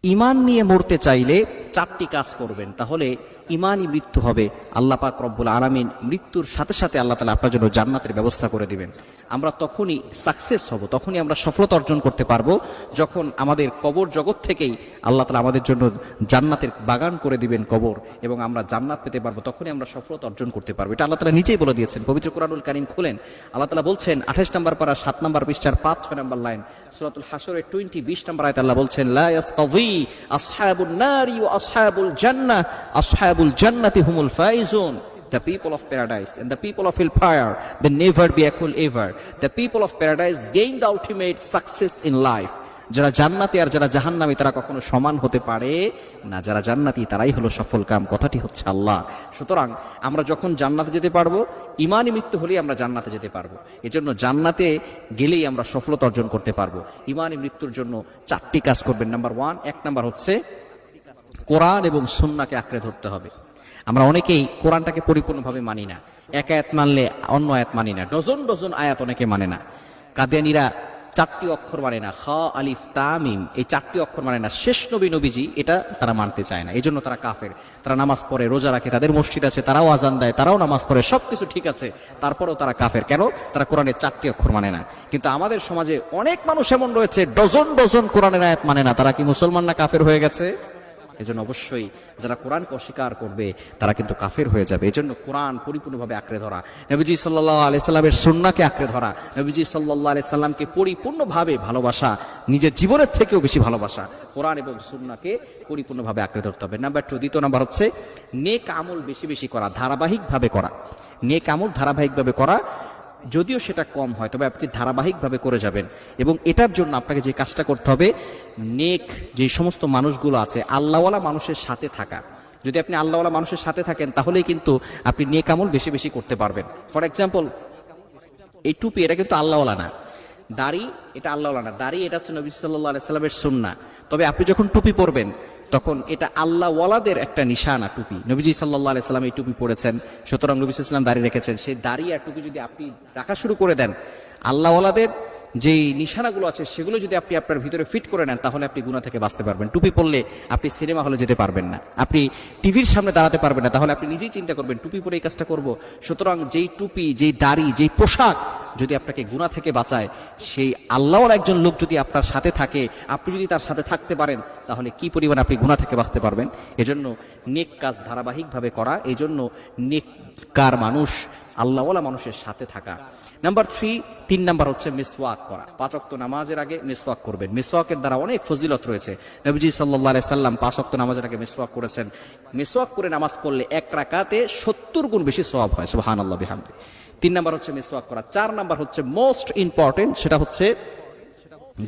ঈমান নিয়ে মরতে চাইলে চারটি কাজ করবেন, তাহলে ঈমানই মৃত্যু হবে। আল্লাহ পাক রব্বুল আলামিন মৃত্যুর সাথে সাথে আল্লাহ তাআলা আপনার জন্য জান্নাতের ব্যবস্থা করে দিবেন। আমরা তখনই সাকসেস হব, তখনই আমরা সফলতা অর্জন করতে পারবো যখন আমাদের কবর জগৎ থেকেই আল্লাহ তাআলা আমাদের জন্য জান্নাতের বাগান করে দিবেন কবর, এবং আমরা জান্নাত পেতে পারবো, তখনই আমরা সফলতা অর্জন করতে পারবো। এটা আল্লাহ তাআলা নিজেই বলে দিয়েছেন। পবিত্র কোরআনুল কারীম খুলেন, আল্লাহ তাআলা বলছেন 28 নম্বর পারা 7 নম্বর পৃষ্ঠার 5-6 নম্বর লাইন, সূরাতুল হাশরের 20 নম্বর আয়াতে আল্লাহ বলছেন, লা ইয়াস্তাযী আসহাবুন নারি ওয়া আসহাবুল জান্নাহ আসহাবুল জান্নাতি হুমুল Faizun. The people of paradise and the people of hellfire, they never be equal ever. The people of paradise gain the ultimate success in life. যারা জান্নাতি আর যারা জাহান্নামী তারা কখনো সমান হতে পারে না। যারা জান্নাতি তারাই হলো সফল কাম। কথাটি হচ্ছে আল্লাহ। সুতরাং আমরা যখন জান্নাতে যেতে পারবো, ঈমানি মৃত্যু হলেই আমরা জান্নাতে যেতে পারবো। এজন্য জান্নাতে গেলেই আমরা সফলতা অর্জন করতে পারবো। ঈমানি মৃত্যুর জন্য 4টি কাজ করবেন। নাম্বার 1, নাম্বার হচ্ছে কোরআন এবং সুন্নাহকে আঁকড়ে ধরতে হবে। আমরা অনেকেই কোরআনটাকে পরিপূর্ণভাবে মানি না, এক আয়াত মানলে অন্য আয়াত মানি না, ডজন ডজন আয়াত অনেকে মানে না। কাদিয়ানীরা 4টি অক্ষর মানে না, খ আলিফ তা মিম, এই 4টি অক্ষর মানে না। শেষ নবীজি এটা তারা মানতে চায় না, এই জন্য তারা কাফের। তারা নামাজ পড়ে, রোজা রাখে, তাদের মসজিদ আছে, তারাও আজান দেয়, তারাও নামাজ পড়ে, সবকিছু ঠিক আছে, তারপরেও তারা কাফের। কেন? তারা কোরআনের 4টি অক্ষর মানে না। কিন্তু আমাদের সমাজে অনেক মানুষ এমন রয়েছে ডজন ডজন কোরআনের আয়াত মানে না। তারা কি মুসলমান না কাফের হয়ে গেছে? এজন্য অবশ্যই যারা কোরআনকে অস্বীকার করবে তারা কিন্তু কাফের হয়ে যাবে। এজন্য কোরআন পরিপূর্ণভাবে আঁকড়ে ধরা, নবীজি সাল্লাল্লাহু আলাইহি সাল্লামের সুন্নাহকে আঁকড়ে ধরা, নবীজি সাল্লাল্লাহু আলাইহি সাল্লামকে পরিপূর্ণভাবে ভালোবাসা, নিজের জীবনের থেকেও বেশি ভালোবাসা, কোরআন এবং সুন্নাহকে পরিপূর্ণভাবে আঁকড়ে ধরতে হবে। নাম্বার 2, দ্বিতীয় নাম্বার হচ্ছে নেক আমল বেশি বেশি করা, ধারাবাহিকভাবে করা। নেক আমল ধারাবাহিকভাবে করা, যদিও সেটা কম হয় তবে আপনি ধারাবাহিকভাবে করে যাবেন। এবং এটার জন্য আপনাকে যে কাজটা করতে হবে, নেক যে সমস্ত মানুষগুলো আছে, আল্লাহওয়ালা মানুষের সাথে থাকা। যদি আপনি আল্লাহওয়ালা মানুষের সাথে থাকেন তাহলেই কিন্তু আপনি নেক আমল বেশি বেশি করতে পারবেন। ফর এক্সাম্পল, এই টুপি এটা কিন্তু আল্লাহওয়ালা না, দাড়ি এটা আল্লাহওয়ালা না, দাড়ি এটা হচ্ছে নবী সাল্লাল্লাহু আলাইহি সাল্লামের সুন্নাহ। তবে আপনি যখন টুপি পরবেন তখন এটা আল্লাহওয়ালাদের একটা নিশানা। টুপি, নবীজি সাল্লাল্লাহু আলাইহি সাল্লাম এই টুপি পরেছেন, সুতরাং নবী সাল্লাল্লাহু আলাইহি সাল্লাম দাড়ি রেখেছেন। সেই দাড়ি আর টুপি যদি আপনি রাখা শুরু করে দেন, আল্লাহওয়ালাদের যেই নিশানাগুলো আছে সেগুলো যদি আপনি আপনার ভিতরে ফিট করে নেন, তাহলে আপনি গুনাহ থেকে বাঁচতে পারবেন। টুপি পরলে আপনি সিনেমা হলে যেতে পারবেন না, আপনি টিভির সামনে দাঁড়াতে পারবেন না, তাহলে আপনি নিজেই চিন্তা করবেন টুপি পরে এই কাজটা করব। সুতরাং যেই টুপি, যেই দাড়ি, যেই পোশাক যদি আপনাকে গুনাহ থেকে বাঁচায়, সেই আল্লাহর একজন লোক যদি আপনার সাথে থাকে, আপনি যদি তার সাথে থাকতে পারেন, তাহলে কি পরিমাণ আপনি গুনাহ থেকে বাঁচতে পারবেন। এজন্য নেক কাজ ধারাবাহিকভাবে করা, এজন্য নেককার মানুষ, আল্লাহওয়ালা মানুষের সাথে থাকা। নাম্বার 3 নাম্বার হচ্ছে মিসওয়াক করা। 5 ওয়াক্ত নামাজের আগে মিসওয়াক করবেন। মিসওয়াকের দ্বারা অনেক ফজিলত রয়েছে। নবীজি সাল্লাল্লাহু আলাইহি সাল্লাম 5 ওয়াক্ত নামাজের আগে মিসওয়াক করেছেন। মিসওয়াক করে নামাজ পড়লে 1 রাকাতে 70 গুণ বেশি সওয়াব হয়, সুবহানাল্লাহ বিহামদি। 3 নাম্বার হচ্ছে মিসওয়াক করা। 4 নাম্বার হচ্ছে মোস্ট ইম্পর্টেন্ট, সেটা হচ্ছে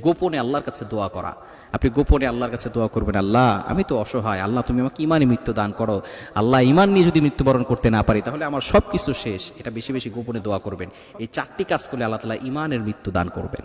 গোপনে আল্লাহর কাছে দোয়া করা। আপনি গোপনে আল্লাহর কাছে দোয়া করবেন, আল্লাহ আমি তো অসহায়, আল্লাহ তুমি আমাকে ঈমানি মৃত্যু দান করো, আল্লাহ ঈমান নিয়ে যদি মৃত্যুবরণ করতে না পারি তাহলে আমার সবকিছু শেষ। এটা বেশি বেশি গোপনে দোয়া করবেন। এই 4টি কাজ করলে আল্লাহ তাআলা ঈমানের মৃত্যু দান করবেন।